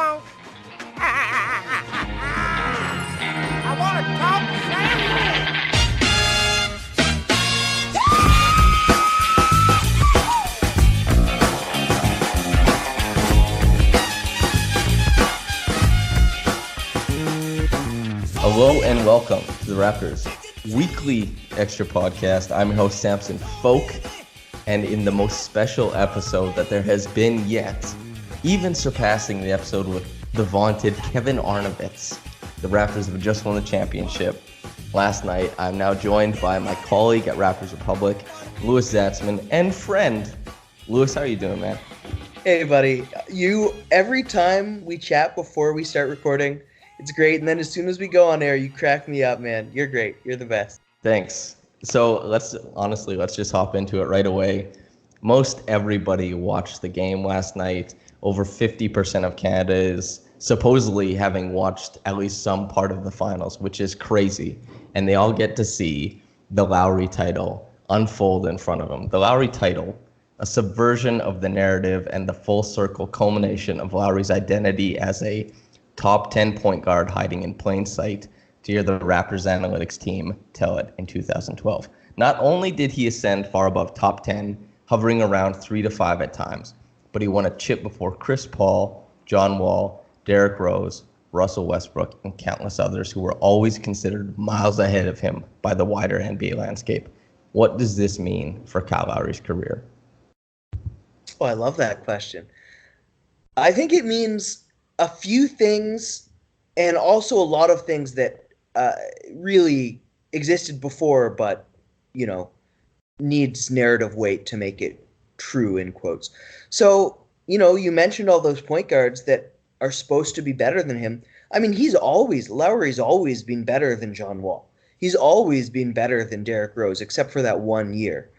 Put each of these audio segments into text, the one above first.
won't. I want to talk Samson. Hello and welcome to the Raptors weekly extra podcast. I'm your host Samson Folk, and in the most special episode that there has been yet, even surpassing the episode with the vaunted Kevin Arnovitz, the Raptors have just won the championship last night. I'm now joined by my colleague at Raptors Republic, Louis Zatzman, and friend. Louis, how are you doing, man? Hey, buddy. Every time we chat before we start recording, it's great, and then as soon as we go on air, you crack me up, man. You're great. You're the best. Thanks. So let's just hop into it right away. Most everybody watched the game last night. Over 50% of Canada is supposedly having watched at least some part of the finals, which is crazy. And they all get to see the LowryTitle unfold in front of them. The LowryTitle, a subversion of the narrative and the full circle culmination of Lowry's identity as a top 10 point guard hiding in plain sight, to hear the Raptors analytics team tell it in 2012. Not only did he ascend far above top 10, hovering around 3 to 5 at times, but he won a chip before Chris Paul, John Wall, Derrick Rose, Russell Westbrook, and countless others who were always considered miles ahead of him by the wider NBA landscape. What does this mean for Kyle Lowry's career? Oh, I love that question. I think it means a few things, and also a lot of things that really existed before, but, needs narrative weight to make it true, in quotes. So, you mentioned all those point guards that are supposed to be better than him. I mean, Lowry's always been better than John Wall. He's always been better than Derrick Rose, except for that 1 year.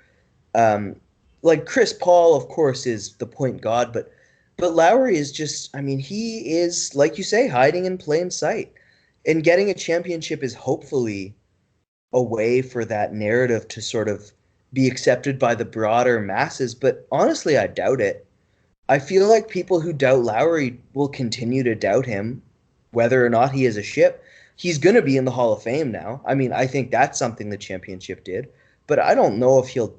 Like Chris Paul, of course, is the point god, but Lowry is just, he is, like you say, hiding in plain sight. And getting a championship is hopefully a way for that narrative to sort of be accepted by the broader masses. But honestly, I doubt it. I feel like people who doubt Lowry will continue to doubt him, whether or not he is a ship. He's going to be in the Hall of Fame now. I think that's something the championship did. But I don't know if he'll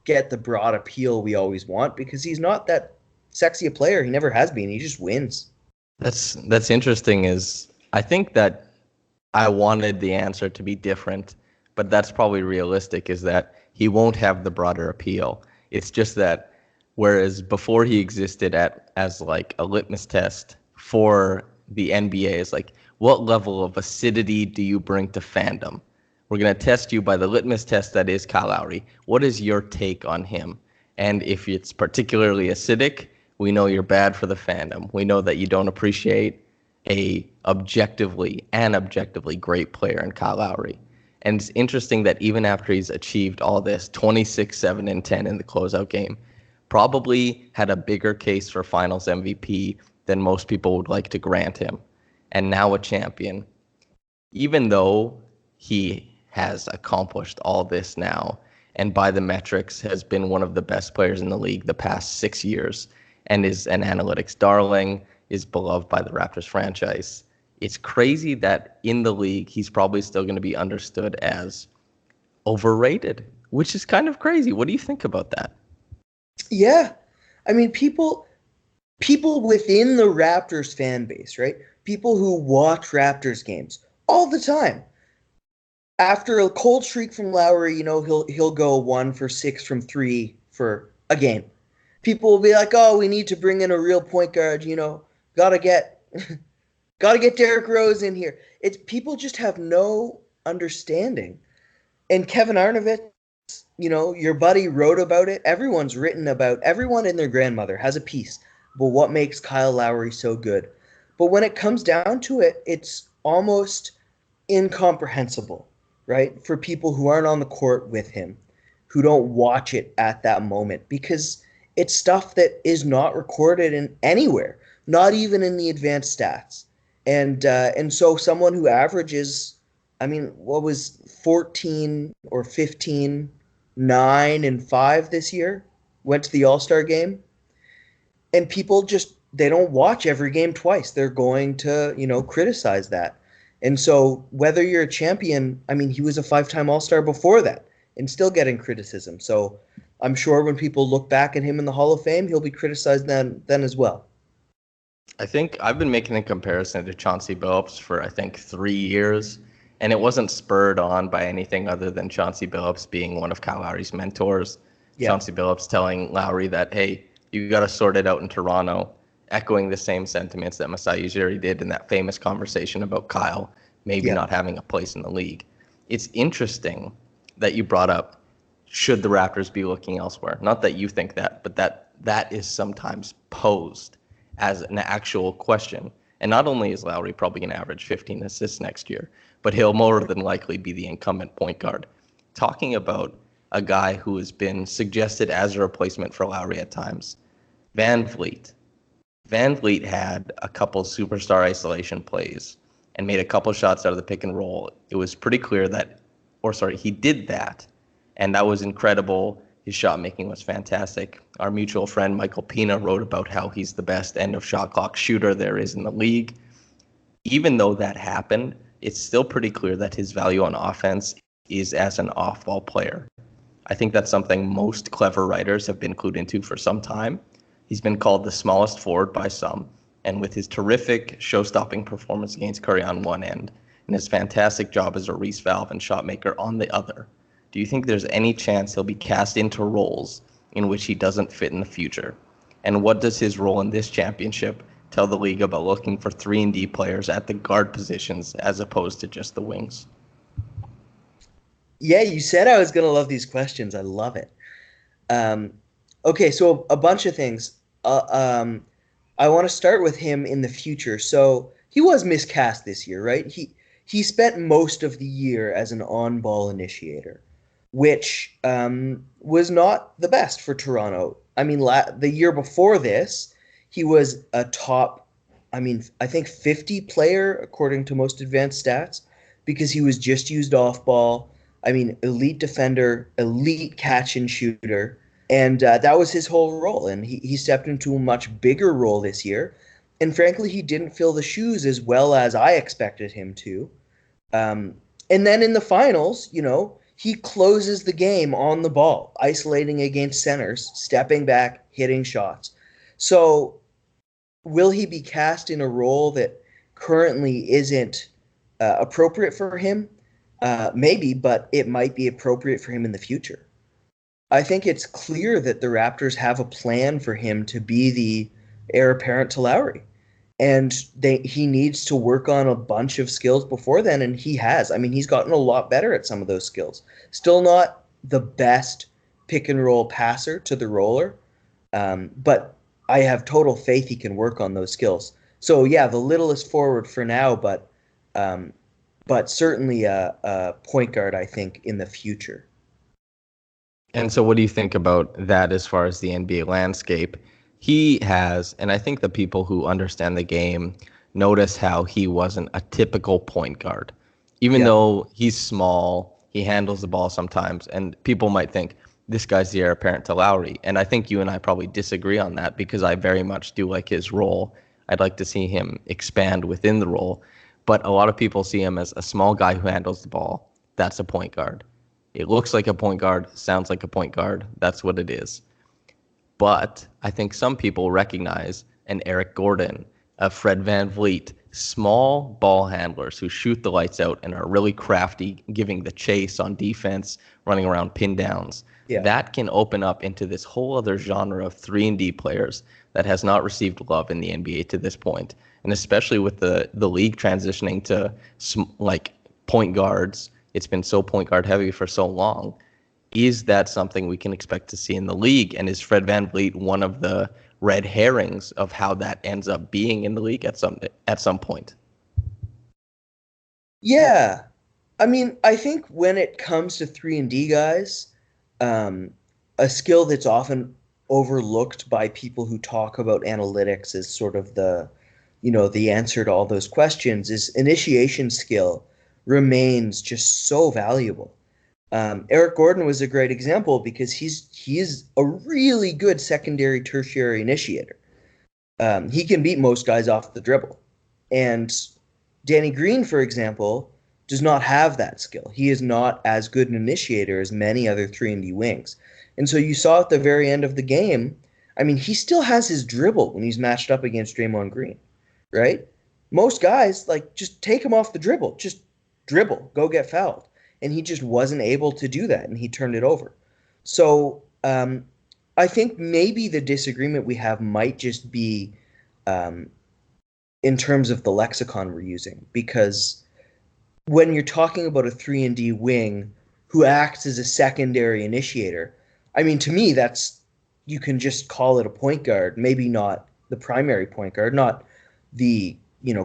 get the broad appeal we always want, because he's not that sexy a player. He never has been. He just wins. That's interesting. Is I think that I wanted the answer to be different, but that's probably realistic, is that he won't have the broader appeal. It's just that whereas before he existed as like a litmus test for the NBA, is like, what level of acidity do you bring to fandom? We're going to test you by the litmus test that is Kyle Lowry. What is your take on him? And if it's particularly acidic, we know you're bad for the fandom. We know that you don't appreciate a objectively great player in Kyle Lowry. And it's interesting that even after he's achieved all this, 26, 7, and 10 in the closeout game, probably had a bigger case for Finals MVP than most people would like to grant him. And now a champion. Even though he has accomplished all this now, and by the metrics has been one of the best players in the league the past 6 years, and is an analytics darling, is beloved by the Raptors franchise. It's crazy that in the league, he's probably still going to be understood as overrated, which is kind of crazy. What do you think about that? Yeah. People within the Raptors fan base, right? People who watch Raptors games all the time. After a cold streak from Lowry, he'll go 1 for 6 from 3 for a game. People will be like, "Oh, we need to bring in a real point guard. Gotta get Derrick Rose in here." It's people just have no understanding. And Kevin Arnovitz, your buddy wrote about it. Everyone and their grandmother has a piece about what makes Kyle Lowry so good. But when it comes down to it, it's almost incomprehensible, right? For people who aren't on the court with him, who don't watch it at that moment, because it's stuff that is not recorded in anywhere, not even in the advanced stats. And so someone who averages, 14 or 15, 9 and 5 this year, went to the All-Star game, and people just they don't watch every game twice. They're going to, criticize that. And so whether you're a champion, I mean, he was a 5-time All-Star before that and still getting criticism. So I'm sure when people look back at him in the Hall of Fame, he'll be criticized then as well. I think I've been making a comparison to Chauncey Billups for, I think, 3 years, and it wasn't spurred on by anything other than Chauncey Billups being one of Kyle Lowry's mentors. Yeah. Chauncey Billups telling Lowry that, hey, you got to sort it out in Toronto, echoing the same sentiments that Masai Ujiri did in that famous conversation about Kyle maybe not having a place in the league. It's interesting that you brought up, should the Raptors be looking elsewhere? Not that you think that, but that is sometimes posed as an actual question. And not only is Lowry probably going to average 15 assists next year, but he'll more than likely be the incumbent point guard. Talking about a guy who has been suggested as a replacement for Lowry at times, VanVleet. VanVleet had a couple superstar isolation plays and made a couple shots out of the pick and roll. It was pretty clear he did that, and that was incredible. His shot making was fantastic. Our mutual friend Michael Pina wrote about how he's the best end of shot clock shooter there is in the league. Even though that happened, it's still pretty clear that his value on offense is as an off-ball player. I think that's something most clever writers have been clued into for some time. He's been called the smallest forward by some, and with his terrific show-stopping performance against Curry on one end and his fantastic job as a Reese valve and shot maker on the other, do you think there's any chance he'll be cast into roles in which he doesn't fit in the future? And what does his role in this championship tell the league about looking for 3-and-D players at the guard positions as opposed to just the wings? Yeah, you said I was going to love these questions. I love it. Okay, so a bunch of things. I want to start with him in the future. So he was miscast this year, right? He spent most of the year as an on-ball initiator, which was not the best for Toronto. I mean, the year before this, he was a top, I think 50 player, according to most advanced stats, because he was just used off-ball. Elite defender, elite catch and shooter. And that was his whole role. And he stepped into a much bigger role this year. And frankly, he didn't fill the shoes as well as I expected him to. And then in the finals, he closes the game on the ball, isolating against centers, stepping back, hitting shots. So will he be cast in a role that currently isn't appropriate for him? Maybe, but it might be appropriate for him in the future. I think it's clear that the Raptors have a plan for him to be the heir apparent to Lowry. And he needs to work on a bunch of skills before then, and he has. He's gotten a lot better at some of those skills. Still not the best pick-and-roll passer to the roller, but I have total faith he can work on those skills. So, yeah, the littlest forward for now, but certainly a point guard, I think, in the future. And so what do you think about that as far as the NBA landscape? He has, and I think the people who understand the game notice how he wasn't a typical point guard. Even though he's small, he handles the ball sometimes, and people might think, this guy's the heir apparent to Lowry. And I think you and I probably disagree on that because I very much do like his role. I'd like to see him expand within the role. But a lot of people see him as a small guy who handles the ball. That's a point guard. It looks like a point guard, sounds like a point guard. That's what it is. But I think some people recognize an Eric Gordon, a Fred VanVleet, small ball handlers who shoot the lights out and are really crafty, giving the chase on defense, running around pin downs. Yeah. That can open up into this whole other genre of 3-and-D players that has not received love in the NBA to this point. And especially with the league transitioning to point guards, it's been so point guard heavy for so long. Is that something we can expect to see in the league? And is Fred VanVleet one of the red herrings of how that ends up being in the league at some point? Yeah. I think when it comes to 3-and-D guys, a skill that's often overlooked by people who talk about analytics as sort of the answer to all those questions is initiation skill remains just so valuable. Eric Gordon was a great example because he's a really good secondary, tertiary initiator. He can beat most guys off the dribble. And Danny Green, for example, does not have that skill. He is not as good an initiator as many other 3-and-D wings. And so you saw at the very end of the game, I mean, he still has his dribble when he's matched up against Draymond Green, right? Most guys, like, just take him off the dribble. Just dribble. Go get fouled. And he just wasn't able to do that, and he turned it over. So I think maybe the disagreement we have might just be in terms of the lexicon we're using, because when you're talking about a 3-and-D wing who acts as a secondary initiator, I mean, to me, you can just call it a point guard, maybe not the primary point guard, not the,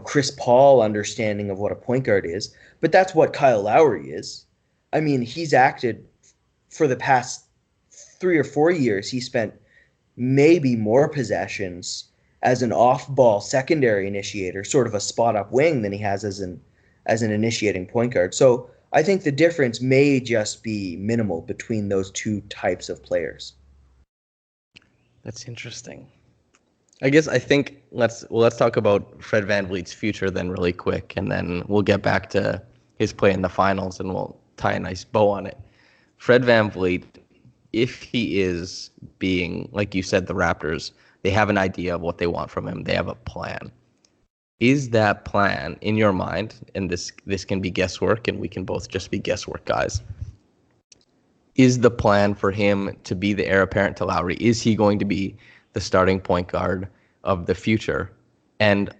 Chris Paul understanding of what a point guard is, but that's what Kyle Lowry is. I mean, he's acted for the past 3 or 4 years. He spent maybe more possessions as an off-ball secondary initiator, sort of a spot-up wing, than he has as an initiating point guard. So I think the difference may just be minimal between those two types of players. That's interesting. I think let's talk about Fred VanVleet's future then really quick, and then we'll get back to his play in the finals, and we'll tie a nice bow on it. Fred VanVleet, if he is being, like you said, the Raptors, they have an idea of what they want from him. They have a plan. Is that plan in your mind, and this can be guesswork, and we can both just be guesswork guys, is the plan for him to be the heir apparent to Lowry? Is he going to be the starting point guard of the future? And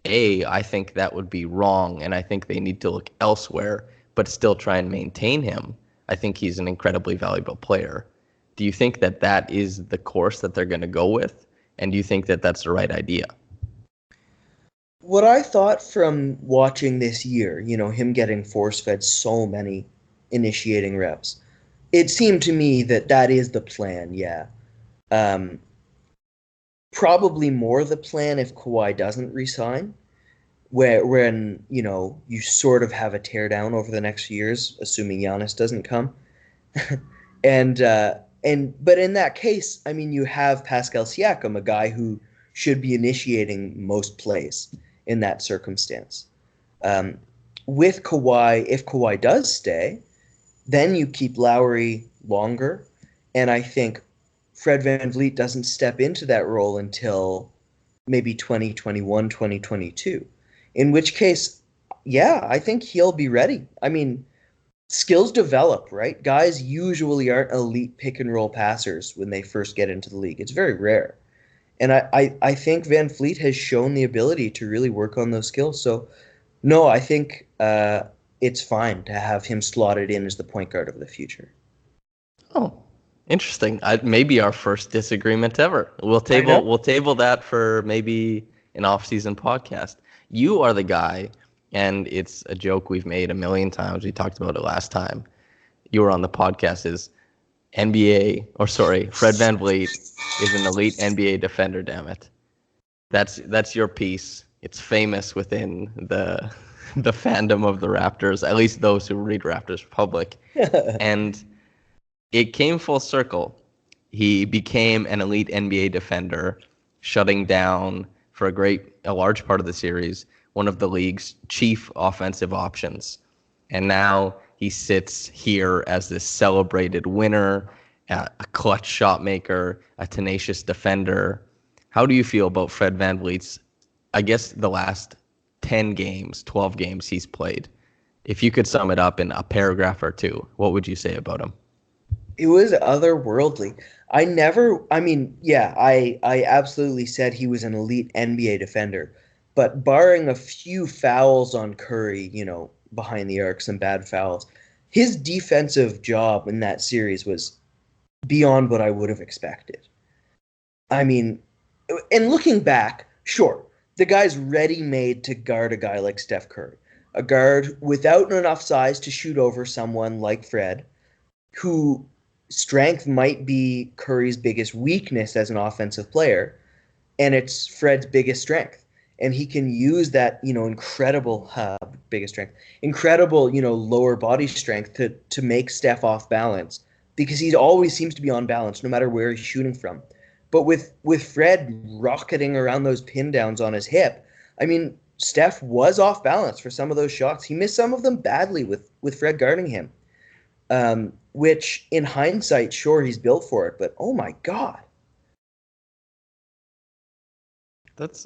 I think that would be wrong, and I think they need to look elsewhere, but still try and maintain him. I think he's an incredibly valuable player. Do you think that is the course that they're going to go with? And do you think that that's the right idea? What I thought from watching this year, him getting force-fed so many initiating reps, it seemed to me that is the plan, yeah. Probably more the plan if Kawhi doesn't resign, when you sort of have a teardown over the next few years, assuming Giannis doesn't come. But in that case, I mean, you have Pascal Siakam, a guy who should be initiating most plays in that circumstance. With Kawhi, if Kawhi does stay, then you keep Lowry longer, and I think Fred VanVleet doesn't step into that role until maybe 2021, 2022, in which case, yeah, I think he'll be ready. I mean, skills develop, right? Guys usually aren't elite pick-and-roll passers when they first get into the league. It's very rare. And I think VanVleet has shown the ability to really work on those skills. So, no, I think it's fine to have him slotted in as the point guard of the future. Oh, interesting. Maybe our first disagreement ever. We'll table that for maybe an off-season podcast. You are the guy, and it's a joke we've made a million times. We talked about it last time you were on the podcast. Fred VanVleet is an elite NBA defender, damn it. That's your piece. It's famous within the fandom of the Raptors, at least those who read Raptors Republic. And it came full circle. He became an elite NBA defender, shutting down for a large part of the series one of the league's chief offensive options. And now he sits here as this celebrated winner, a clutch shot maker, a tenacious defender. How do you feel about Fred VanVleet's, I guess, the last 10 games, 12 games he's played? If you could sum it up in a paragraph or two, what would you say about him? It was otherworldly. I absolutely said he was an elite NBA defender. But barring a few fouls on Curry, behind the arc, some bad fouls, his defensive job in that series was beyond what I would have expected. I mean, and looking back, sure, the guy's ready-made to guard a guy like Steph Curry, a guard without enough size to shoot over someone like Fred, who strength might be Curry's biggest weakness as an offensive player, and it's Fred's biggest strength. And he can use that, incredible lower body strength to make Steph off balance, because he always seems to be on balance no matter where he's shooting from. But with Fred rocketing around those pin downs on his hip, I mean, Steph was off balance for some of those shots. He missed some of them badly with Fred guarding him, which in hindsight, sure, he's built for it, but oh my God. That's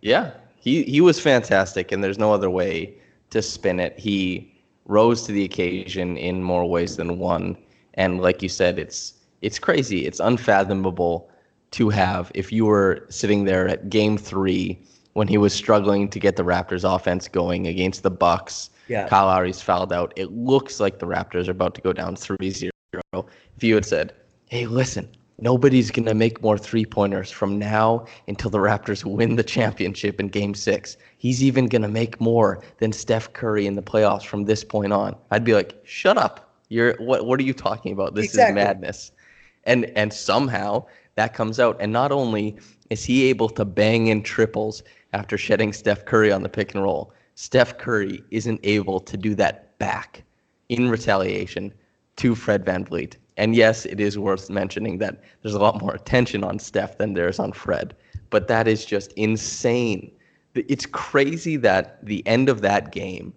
yeah. He was fantastic, and there's no other way to spin it. He rose to the occasion in more ways than one, and like you said, it's crazy. It's unfathomable to have, if you were sitting there at Game 3 when he was struggling to get the Raptors offense going against the Bucks. Yeah. Kyle Lowry's fouled out. It looks like the Raptors are about to go down 3-0. If you had said, hey, listen, nobody's going to make more three-pointers from now until the Raptors win the championship in Game 6. He's even going to make more than Steph Curry in the playoffs from this point on. I'd be like, shut up. What are you talking about? This Exactly. is madness. And somehow that comes out. And not only is he able to bang in triples after shedding Steph Curry on the pick and roll, Steph Curry isn't able to do that back in retaliation to Fred VanVleet. And yes, it is worth mentioning that there's a lot more attention on Steph than there is on Fred. But that is just insane. It's crazy that the end of that game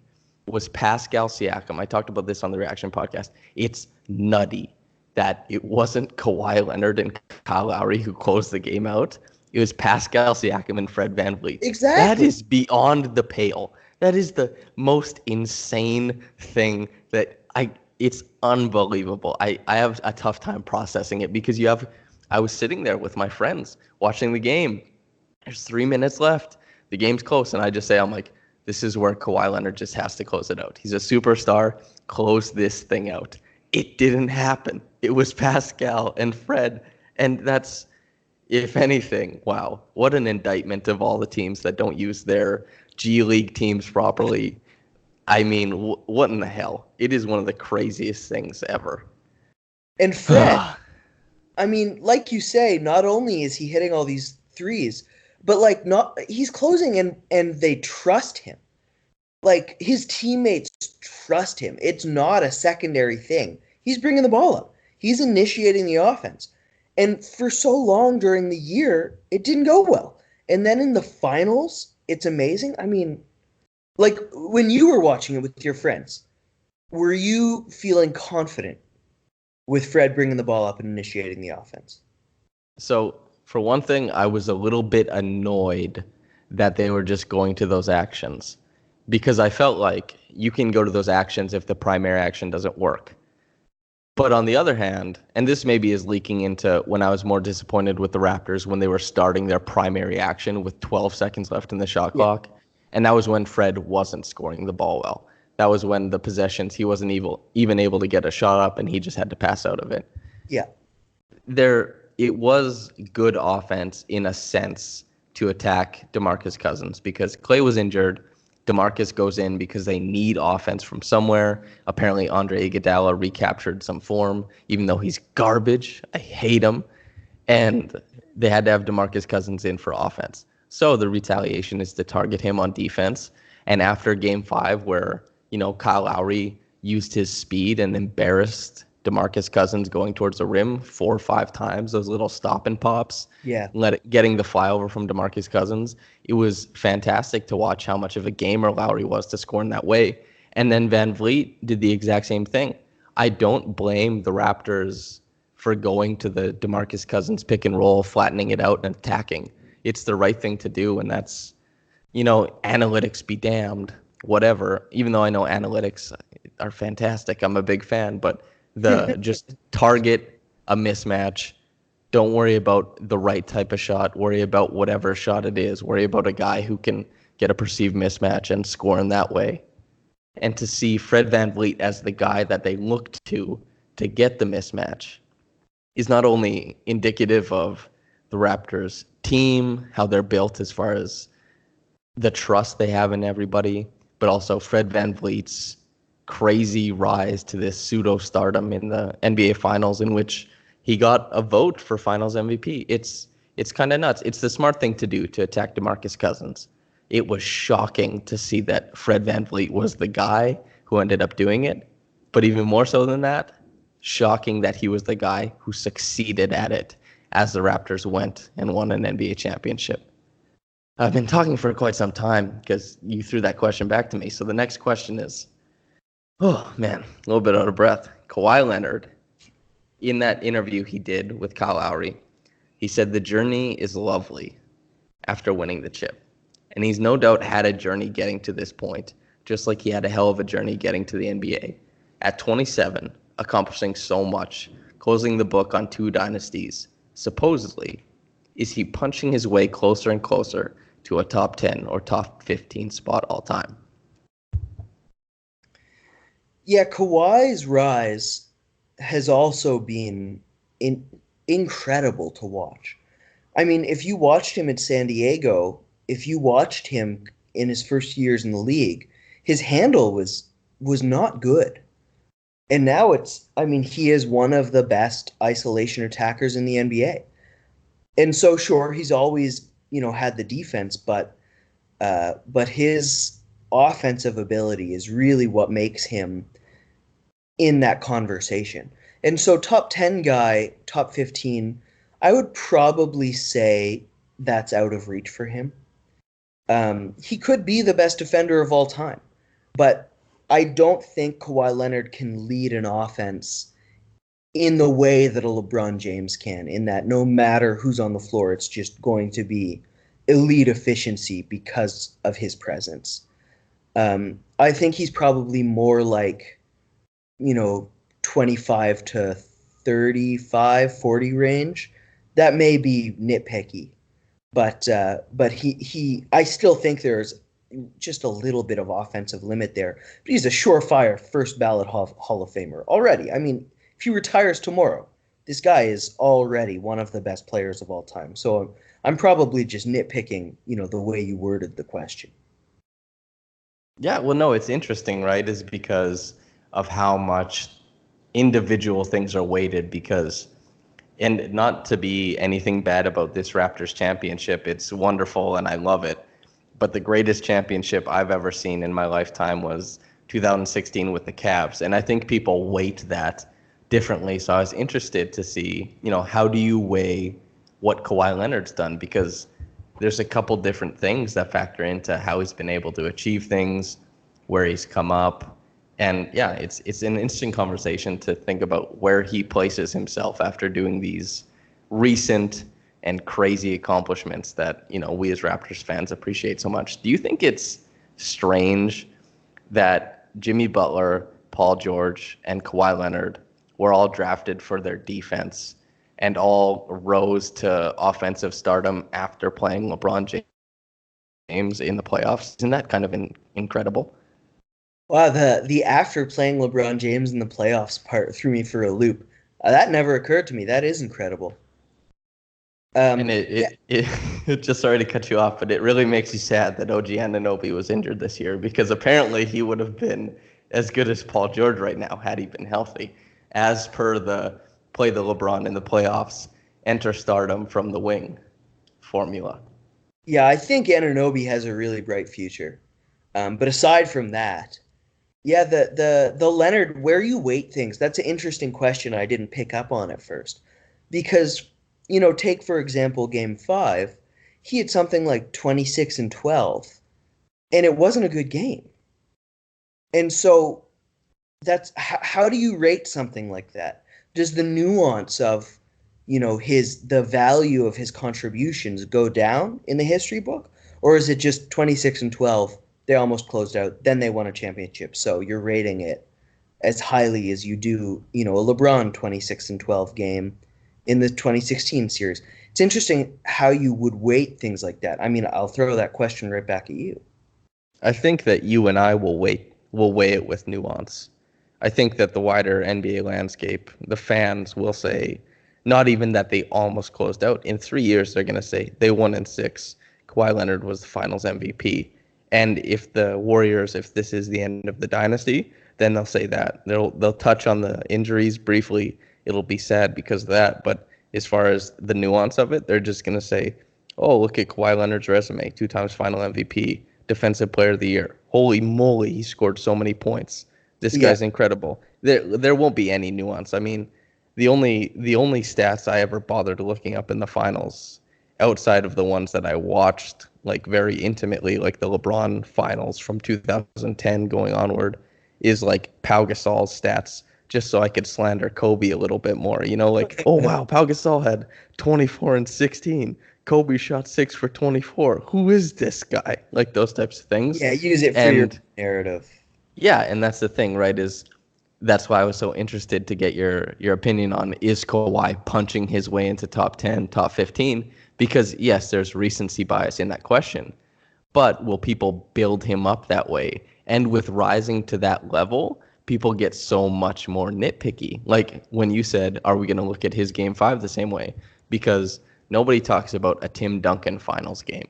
was Pascal Siakam. I talked about this on the Reaction podcast. It's nutty that it wasn't Kawhi Leonard and Kyle Lowry who closed the game out. It was Pascal Siakam and Fred VanVleet. Exactly. That is beyond the pale. That is the most insane thing it's unbelievable. I have a tough time processing it because I was sitting there with my friends watching the game. There's 3 minutes left. The game's close. And I just say, I'm like, this is where Kawhi Leonard just has to close it out. He's a superstar. Close this thing out. It didn't happen. It was Pascal and Fred. And that's, if anything, wow, what an indictment of all the teams that don't use their G League teams properly. I mean, what in the hell? It is one of the craziest things ever. And Fred, I mean, like you say, not only is he hitting all these threes, but he's closing and they trust him. Like, his teammates trust him. It's not a secondary thing. He's bringing the ball up. He's initiating the offense. And for so long during the year, it didn't go well. And then in the finals, it's amazing. I mean, like, when you were watching it with your friends, were you feeling confident with Fred bringing the ball up and initiating the offense? So, for one thing, I was a little bit annoyed that they were just going to those actions because I felt like you can go to those actions if the primary action doesn't work. But on the other hand, and this maybe is leaking into when I was more disappointed with the Raptors when they were starting their primary action with 12 seconds left in the shot clock. And that was when Fred wasn't scoring the ball well. That was when the possessions, he wasn't even able to get a shot up and he just had to pass out of it. Yeah. It was good offense in a sense to attack DeMarcus Cousins because Clay was injured. DeMarcus goes in because they need offense from somewhere. Apparently, Andre Iguodala recaptured some form, even though he's garbage. I hate him. And they had to have DeMarcus Cousins in for offense. So the retaliation is to target him on defense. And after Game 5, where, Kyle Lowry used his speed and embarrassed DeMarcus Cousins going towards the rim 4 or 5 times, those little stop and pops, getting the flyover from DeMarcus Cousins, it was fantastic to watch how much of a gamer Lowry was to score in that way. And then VanVleet did the exact same thing. I don't blame the Raptors for going to the DeMarcus Cousins pick and roll, flattening it out and attacking. It's the right thing to do, and that's, analytics be damned, whatever. Even though I know analytics are fantastic, I'm a big fan, but just target a mismatch. Don't worry about the right type of shot. Worry about whatever shot it is. Worry about a guy who can get a perceived mismatch and score in that way. And to see Fred VanVleet as the guy that they looked to get the mismatch is not only indicative of the Raptors team, how they're built as far as the trust they have in everybody, but also Fred VanVleet's crazy rise to this pseudo-stardom in the NBA Finals in which he got a vote for Finals MVP. It's kind of nuts. It's the smart thing to do to attack DeMarcus Cousins. It was shocking to see that Fred VanVleet was the guy who ended up doing it. But even more so than that, shocking that he was the guy who succeeded at it. as the Raptors went and won an NBA championship. I've been talking for quite some time because you threw that question back to me. So the next question is, oh man, a little bit out of breath. Kawhi Leonard, in that interview he did with Kyle Lowry, he said the journey is lovely after winning the chip. And he's no doubt had a journey getting to this point, just like he had a hell of a journey getting to the NBA. At 27, accomplishing so much, closing the book on 2 dynasties, supposedly, is he punching his way closer and closer to a top 10 or top 15 spot all time? Yeah, Kawhi's rise has also been incredible to watch. I mean, if you watched him at San Diego, if you watched him in his first years in the league, his handle was not good. And now he is one of the best isolation attackers in the NBA. And so, sure, he's always, had the defense, but his offensive ability is really what makes him in that conversation. And so top 10 guy, top 15, I would probably say that's out of reach for him. He could be the best defender of all time, but I don't think Kawhi Leonard can lead an offense in the way that a LeBron James can, in that no matter who's on the floor, it's just going to be elite efficiency because of his presence. I think he's probably more like, 25 to 35, 40 range. That may be nitpicky, but I still think there's just a little bit of offensive limit there. But he's a surefire first ballot Hall of Famer already. I mean, if he retires tomorrow, this guy is already one of the best players of all time. So I'm probably just nitpicking, the way you worded the question. Yeah, well, no, it's interesting, right? Is because of how much individual things are weighted because, and not to be anything bad about this Raptors championship, it's wonderful and I love it. But the greatest championship I've ever seen in my lifetime was 2016 with the Cavs. And I think people weight that differently. So I was interested to see, how do you weigh what Kawhi Leonard's done? Because there's a couple different things that factor into how he's been able to achieve things, where he's come up. And yeah, it's an interesting conversation to think about where he places himself after doing these recent and crazy accomplishments that, we as Raptors fans appreciate so much. Do you think it's strange that Jimmy Butler, Paul George, and Kawhi Leonard were all drafted for their defense and all rose to offensive stardom after playing LeBron James in the playoffs? Isn't that kind of incredible? Wow, the after playing LeBron James in the playoffs part threw me for a loop. That never occurred to me. That is incredible. And it just, sorry to cut you off, but it really makes you sad that OG Anunoby was injured this year because apparently he would have been as good as Paul George right now had he been healthy, as per the play the LeBron in the playoffs, enter stardom from the wing formula. Yeah, I think Anunoby has a really bright future. But aside from that, yeah, the Leonard, where you weight things, that's an interesting question I didn't pick up on at first. Because, take, for example, Game 5, he had something like 26 and 12, and it wasn't a good game. And so that's how do you rate something like that? Does the nuance of, the value of his contributions go down in the history book? Or is it just 26 and 12? They almost closed out. Then they won a championship. So you're rating it as highly as you do, a LeBron 26 and 12 game in the 2016 series. It's interesting how you would weight things like that. I mean, I'll throw that question right back at you. I think that you and I will weigh it with nuance. I think that the wider NBA landscape, the fans will say, not even that they almost closed out. In 3 years, they're going to say they won in 6. Kawhi Leonard was the Finals MVP. And if the Warriors, if this is the end of the dynasty, then they'll say that. They'll touch on the injuries briefly. It'll be sad because of that. But as far as the nuance of it, they're just going to say, oh, look at Kawhi Leonard's resume. 2 times Final MVP, Defensive Player of the Year. Holy moly, he scored so many points. This guy's incredible. There won't be any nuance. I mean, the only stats I ever bothered looking up in the finals, outside of the ones that I watched like very intimately, like the LeBron finals from 2010 going onward, is like Pau Gasol's stats, just so I could slander Kobe a little bit more. Like, oh wow, Pau Gasol had 24 and 16. Kobe shot 6 for 24. Who is this guy? Like those types of things. Yeah, use it for your narrative. Yeah, and that's the thing, right? That's why I was so interested to get your opinion on, is Kawhi punching his way into top 10, top 15? Because yes, there's recency bias in that question, but will people build him up that way? And with rising to that level, people get so much more nitpicky. Like when you said, are we going to look at his game 5 the same way? Because nobody talks about a Tim Duncan finals game.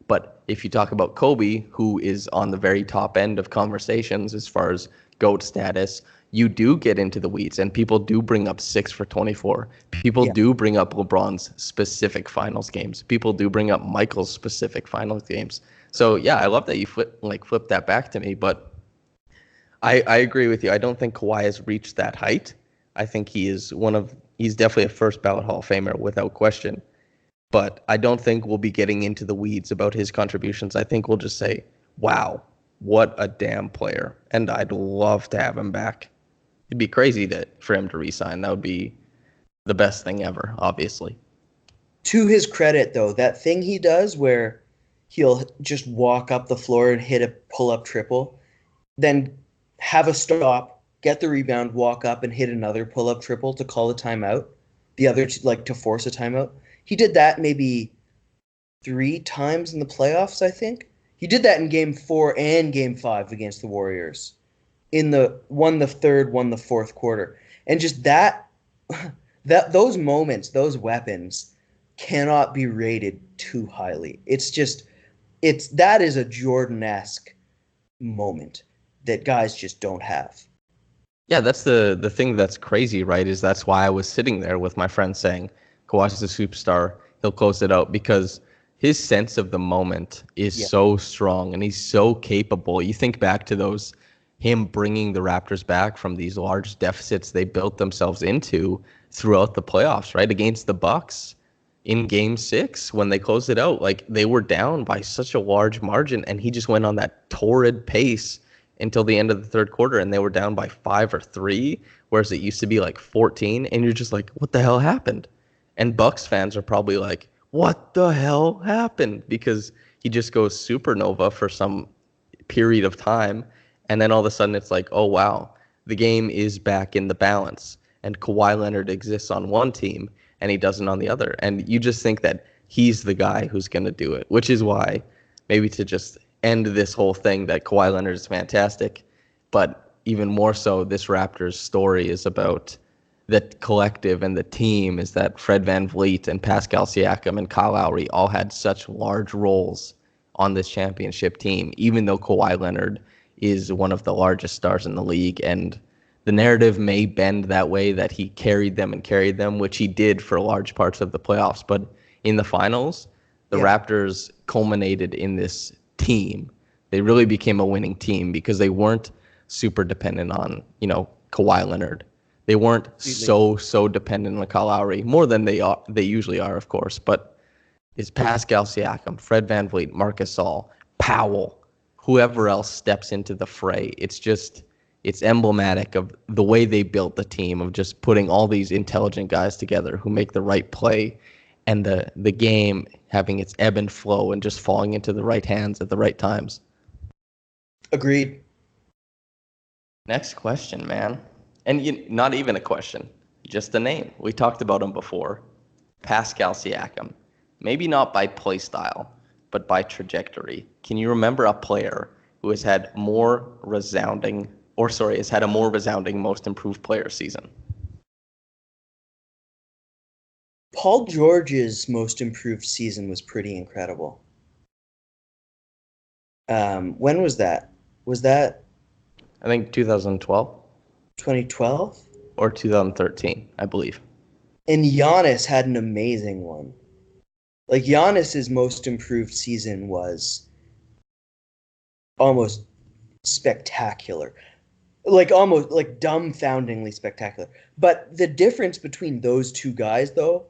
But if you talk about Kobe, who is on the very top end of conversations as far as GOAT status, you do get into the weeds, and people do bring up 6 for 24. People do bring up LeBron's specific finals games. People do bring up Michael's specific finals games. So yeah, I love that you flip that back to me, but I agree with you. I don't think Kawhi has reached that height. I think he's definitely a first ballot Hall of Famer without question. But I don't think we'll be getting into the weeds about his contributions. I think we'll just say, wow, what a damn player. And I'd love to have him back. It'd be crazy for him to resign. That would be the best thing ever, obviously. To his credit, though, that thing he does where he'll just walk up the floor and hit a pull-up triple, then have a stop, get the rebound, walk up and hit another pull-up triple to call a timeout, the other to force a timeout. He did that maybe 3 times in the playoffs, I think. He did that in Game 4 and Game 5 against the Warriors. Won the third, won the fourth quarter. And just that those moments, those weapons cannot be rated too highly. That is a Jordan-esque moment that guys just don't have. Yeah, that's the thing that's crazy, right? Is that's why I was sitting there with my friend saying, Kawhi's a superstar, he'll close it out, because his sense of the moment is so strong and he's so capable. You think back to him bringing the Raptors back from these large deficits they built themselves into throughout the playoffs, right? Against the Bucks in Game 6 when they closed it out. Like, they were down by such a large margin, and he just went on that torrid pace until the end of the third quarter, and they were down by 5 or 3, whereas it used to be like 14, and you're just like, what the hell happened? And Bucks fans are probably like, what the hell happened? Because he just goes supernova for some period of time, and then all of a sudden it's like, oh wow, the game is back in the balance, and Kawhi Leonard exists on one team and he doesn't on the other. And you just think that he's the guy who's going to do it, which is why, maybe to just end this whole thing, that Kawhi Leonard is fantastic, but even more so, this Raptors story is about the collective and the team, is that Fred VanVleet and Pascal Siakam and Kyle Lowry all had such large roles on this championship team, even though Kawhi Leonard is one of the largest stars in the league. And the narrative may bend that way, that he carried them, which he did for large parts of the playoffs. But in the finals, the Raptors culminated in this team. They really became a winning team because they weren't super dependent on, Kawhi Leonard. They weren't so dependent on Kyle Lowry, more than they usually are, of course. But it's Pascal Siakam, Fred VanVleet, Marc Gasol, Powell, whoever else steps into the fray. It's emblematic of the way they built the team, of just putting all these intelligent guys together who make the right play, and the game having its ebb and flow and just falling into the right hands at the right times. Agreed. Next question, man. And not even a question, just a name. We talked about him before. Pascal Siakam. Maybe not by play style, but by trajectory. Can you remember a player who has had a more resounding most improved player season? Paul George's most improved season was pretty incredible. When was that? Was that? I think 2012. 2012? Or 2013, I believe. And Giannis had an amazing one. Like, Giannis's most improved season was almost spectacular. like almost like dumbfoundingly spectacular. But the difference between those two guys, though,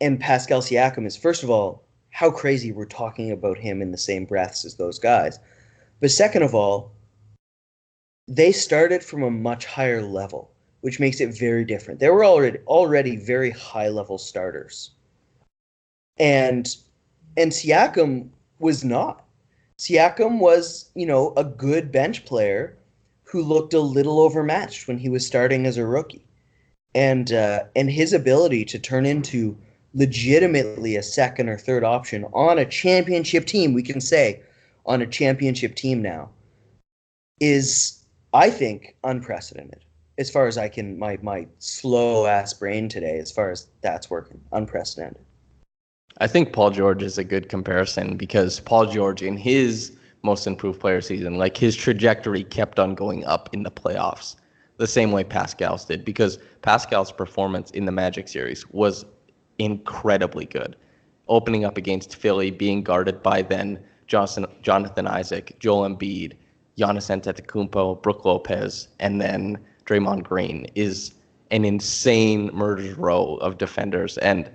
and Pascal Siakam is, first of all, how crazy we're talking about him in the same breaths as those guys. But second of all, they started from a much higher level, which makes it very different. They were already very high level starters. And Siakam was not. Siakam was, a good bench player who looked a little overmatched when he was starting as a rookie. And his ability to turn into legitimately a second or third option on a championship team, we can say, on a championship team now, is, I think, unprecedented. As far as I can, my slow ass brain today, as far as that's working, unprecedented. I think Paul George is a good comparison because Paul George, in his most improved player season, like his trajectory kept on going up in the playoffs, the same way Pascal's did, because Pascal's performance in the Magic series was incredibly good. Opening up against Philly, being guarded by then Jonathan Isaac, Joel Embiid, Giannis Antetokounmpo, Brook Lopez, and then Draymond Green is an insane murderer's row of defenders. And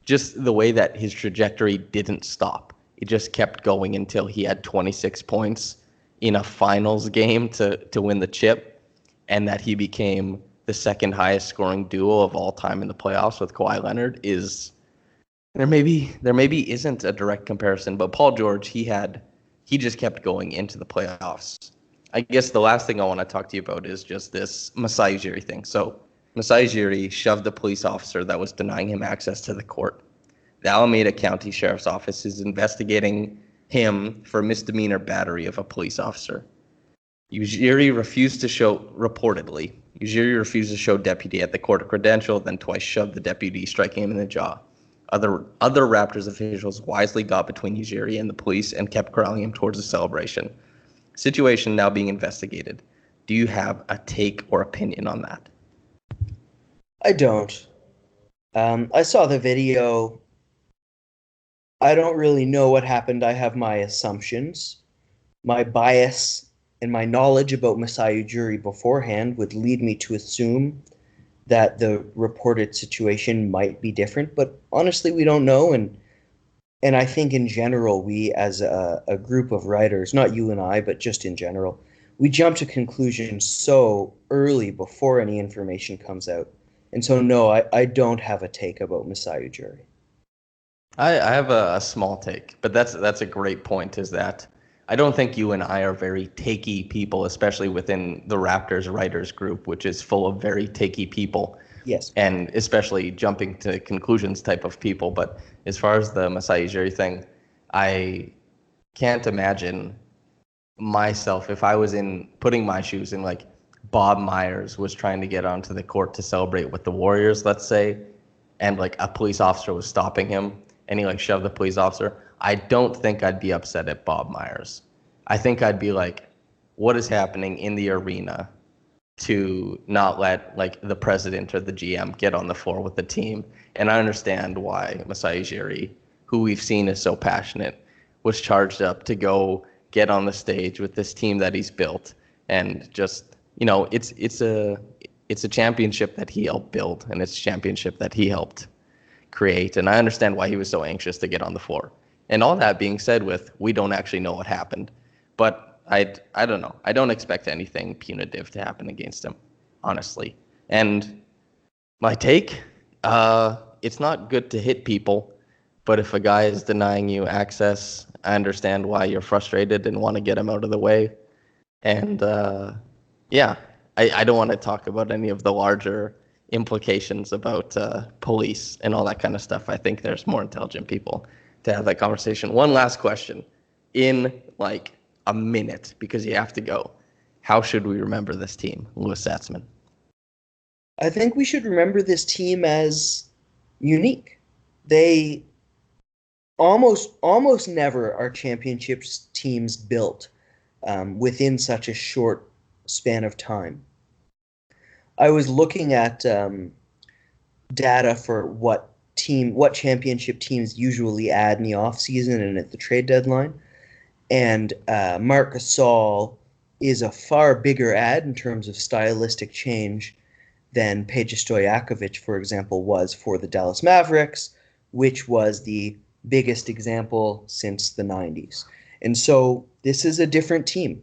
just the way that his trajectory didn't stop. It just kept going until he had 26 points in a finals game to win the chip, and that he became the second highest scoring duo of all time in the playoffs with Kawhi Leonard is there maybe isn't a direct comparison, but Paul George, he just kept going into the playoffs. I guess the last thing I want to talk to you about is just this Masai Ujiri thing. So Masai Ujiri shoved a police officer that was denying him access to the court. The Alameda County Sheriff's Office is investigating him for misdemeanor battery of a police officer. Ujiri refused to show deputy at the court a credential, then twice shoved the deputy, striking him in the jaw. Other Raptors officials wisely got between Ujiri and the police and kept corralling him towards the celebration. Situation now being investigated. Do you have a take or opinion on that? I don't. I saw the video. I don't really know what happened. I have my assumptions. My bias and my knowledge about Masai Ujiri beforehand would lead me to assume that the reported situation might be different, but honestly, we don't know. And I think in general, we as a group of writers, not you and I, but just in general, we jump to conclusions so early before any information comes out. And so, no, I don't have a take about Masai Ujiri. I have a small take, but that's a great point, is that I don't think you and I are very takey people, especially within the Raptors writers group, which is full of very takey people. Yes. And especially jumping to conclusions type of people. But as far as the Masai Ujiri thing, I can't imagine myself, if I was putting my shoes in, like Bob Myers was trying to get onto the court to celebrate with the Warriors, let's say, and like a police officer was stopping him and he like shoved the police officer. I don't think I'd be upset at Bob Myers. I think I'd be like, what is happening in the arena to not let like the president or the GM get on the floor with the team? And I understand why Masai Ujiri, who we've seen is so passionate, was charged up to go get on the stage with this team that he's built. And just, it's a championship that he helped build, and it's a championship that he helped create. And I understand why he was so anxious to get on the floor. And all that being said, we don't actually know what happened, but I don't know. I don't expect anything punitive to happen against him, honestly. And my take, it's not good to hit people, but if a guy is denying you access, I understand why you're frustrated and want to get him out of the way. And I don't want to talk about any of the larger implications about police and all that kind of stuff. I think there's more intelligent people to have that conversation. One last question in like a minute, because you have to go. How should we remember this team, Louis Zatzman? I think we should remember this team as unique. They almost never are championships teams built within such a short span of time. I was looking at data for what championship teams usually add in the offseason and at the trade deadline. And Marc Gasol is a far bigger ad in terms of stylistic change than Peja Stojakovic, for example, was for the Dallas Mavericks, which was the biggest example since the 90s. And so this is a different team.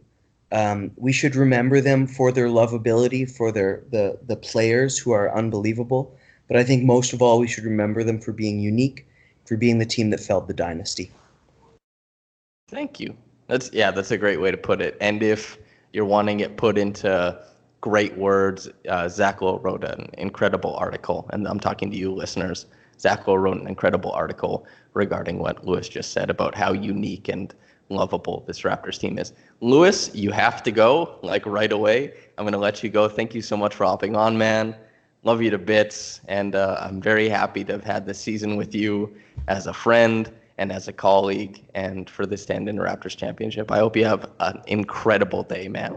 We should remember them for their lovability, for the players who are unbelievable. But I think most of all, we should remember them for being unique, for being the team that felled the dynasty. Thank you. That's a great way to put it. And if you're wanting it put into great words, Zach Lowe wrote an incredible article, and I'm talking to you listeners. Zach Lowe wrote an incredible article regarding what Lewis just said about how unique and lovable this Raptors team is. Lewis, you have to go, like, right away. I'm going to let you go. Thank you so much for hopping on, man. Love you to bits, and I'm very happy to have had this season with you as a friend and as a colleague, and for this to end in the Raptors championship. I hope you have an incredible day, man.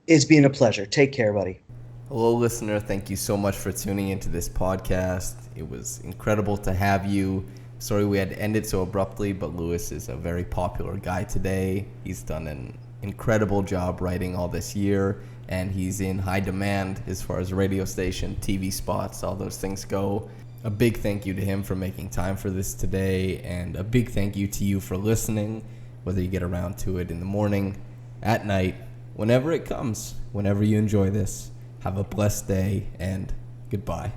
It's been a pleasure. Take care, buddy. Hello, listener. Thank you so much for tuning into this podcast. It was incredible to have you. Sorry we had to end it so abruptly, but Lewis is a very popular guy today. He's done an incredible job writing all this year, and he's in high demand as far as radio station, TV spots, all those things go. A big thank you to him for making time for this today, and a big thank you to you for listening, whether you get around to it in the morning, at night, whenever it comes, whenever you enjoy this. Have a blessed day, and goodbye.